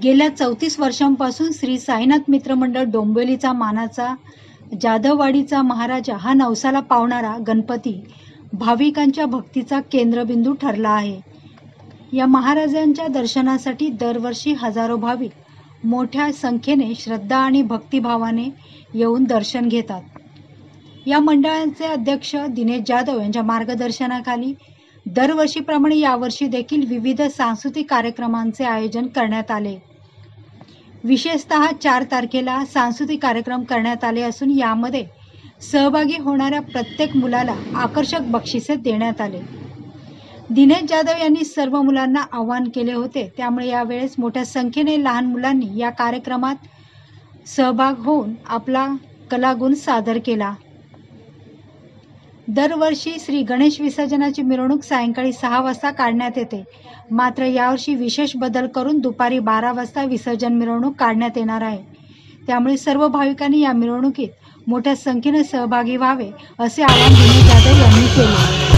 गेल्या 34 वर्षांपासून श्री साईनाथ मित्र मंडळ डोंबिवलीचा मानाचा जाधववाडीचा महाराजा हा नवसाला पावणारा गणपती भाविकांच्या भक्तीचा केंद्रबिंदू ठरला आहे। या महाराजांच्या दर्शनासाठी दरवर्षी हजारो भाविक मोठ्या संख्येने श्रद्धा आणि भक्तिभावाने येऊन दर्शन घेतात। या मंडळाचे अध्यक्ष दिनेश जाधव यांच्या मार्गदर्शनाखाली दरवर्षीप्रमाणे यावर्षी देखील विविध सांस्कृतिक कार्यक्रमांचे आयोजन करण्यात आले। विशेषतः 4 तारखेला सांस्कृतिक कार्यक्रम करण्यात आले असून यामध्ये सहभागी होणाऱ्या प्रत्येक मुलाला आकर्षक बक्षिसे देण्यात आले। दिनेश जाधव यांनी सर्व मुलांना आवाहन केले होते, त्यामुळे यावेळेस मोठ्या संख्येने लहान मुलांनी या कार्यक्रमात सहभाग होऊन आपला कलागुण सादर केला। दरवर्षी श्री गणेश विसर्जनाची मिरवणूक सायंकाळी 6 वाजता काढण्यात येते, मात्र यावर्षी विशेष बदल करून दुपारी 12 वाजता विसर्जन मिरवणूक काढण्यात येणार आहे। त्यामुळे सर्व भाविकांनी या मिरवणुकीत मोठ्या संख्येने सहभागी व्हावे असे आवाहन दिनेश जाधव यांनी केले।